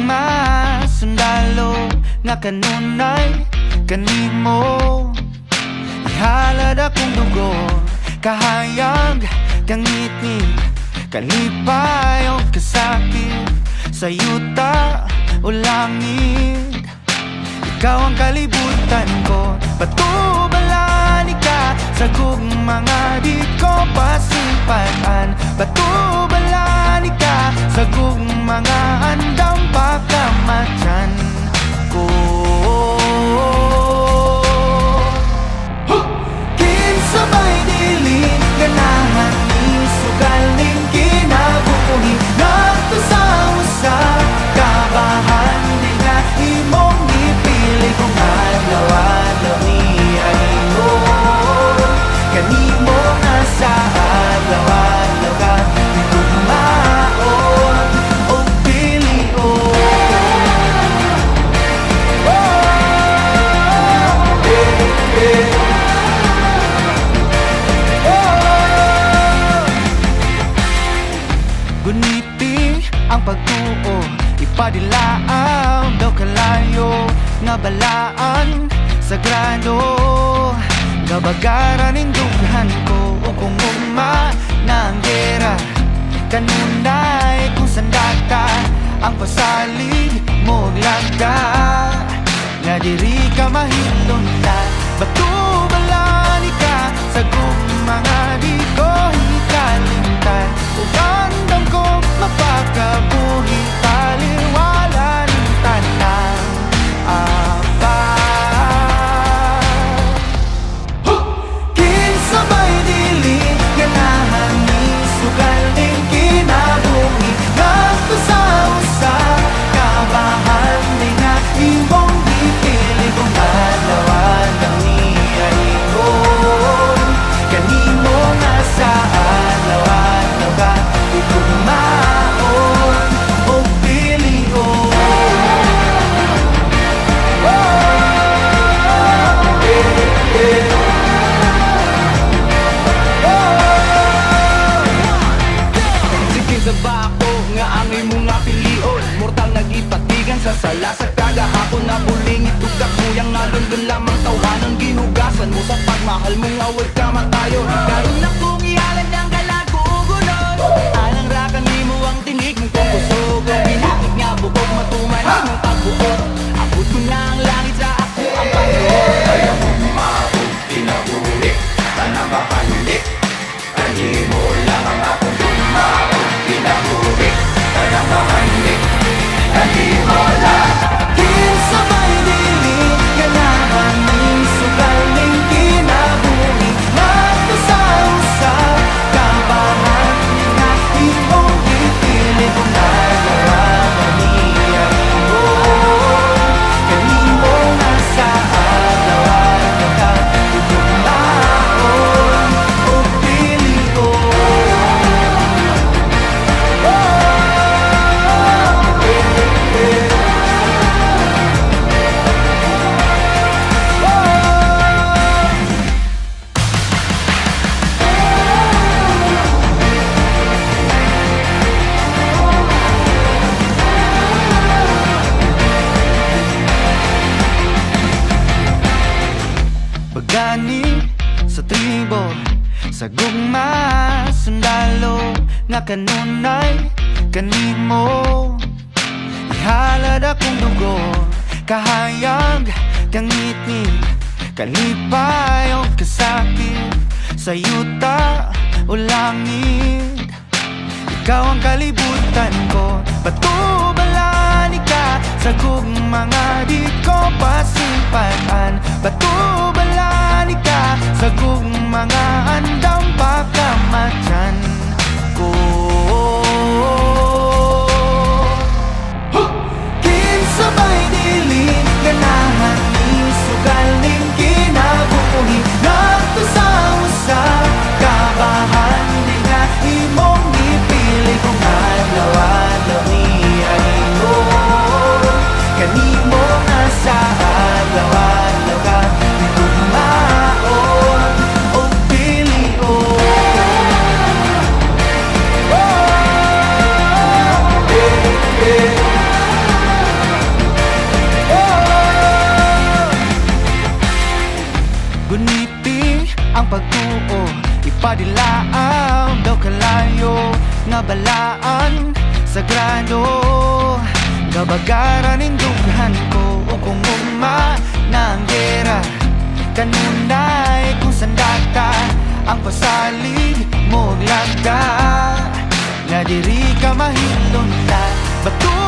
gugma sundalo nga kanunay kanimo. Ihalad akong dugo, kahayag, kangitngit, kalipay o kasakit, sa yuta o langit. Ikaw ang kalibutan ko, patubalan ka sa gugmanga di ko pasimpatan. Patubalan ka sa gugmanga andam pagkamatyan ko. Kinsabay dilin ganahan ni sugaling kinabuhi nato sa usa kabahan di nga imong ipili kung adlaw-adlaw ni animo kanimo nga sa adlaw-adlaw ka di gugmaon o pilion. Guniti ang pagtuo, ipadilaaw daw kalayo nga balaan sagrado. Gabagaran ning dughan ko o kung ugma na ang gera kanunay kung sandata ang pasalig mo lagda nga diri ka mahilunta. Batubalan ka sa gugmanga di ko hikalimtan ug andam ko mapakabuhi taliwala ng tanang apa. Kinsabay dili ganahan ni sugaling kinabuhi nato sa usa kabahan di nga imong ipili kung adlaw-adlaw ni aygon kanimo nga sa adlaw-adlaw ka igugmaon o pilion. Sige sa bako nga ang imong napilion, mortal nagipatigan sa sala sa kagahapon na buling itugak kuyang nalundun lamang tawhanang ginugasan mo sa pagmahal mong awag ka matayo. Karon na kong ihalan ng kalagugunon anang rakan nimo ang tinig mong kong kusog binakit nga bukog matuman mong pagbuot. Abot ko na ang langit sa ako ang pagbuot. Ayaw mong maabot pinabulik tanang kapanulik kanimo lang ang akong bumaot pinabulik tanang kapanulik kanimo lang. Kinsabay dili ganahan ni sugaling kinabuhi nato sa usa kabahan nga imong ipili kung adlaw-adlaw ni aygon kanimo nga sa adlaw-adlaw ka igugmaon o pilion. Pagani sa tribo, sa gugma sundalo nga kanunay kanimo. Ihalad akong dugo, kahayag, kangitngit, kalipay o kasakit, sa yuta o langit. Ikaw ang kalibutan ko, patubalan ka sa gugmanga di ko pasimpatan. Patubalan ka sa gugmanga andam pagkamatyan ko. Kinsabay dili ganahan ni sugaling kinabuhi nato sa usa kabahan di nga imong ipili kung adlaw-adlaw ni aygon kanimo nga sa adlaw-adlaw ka igugmaon o balaan sagrado kabagaran indughan ko o kung uma ng gera kanunay kung sandata ang pasalig mo lagda nga diri ka mahilon ta bato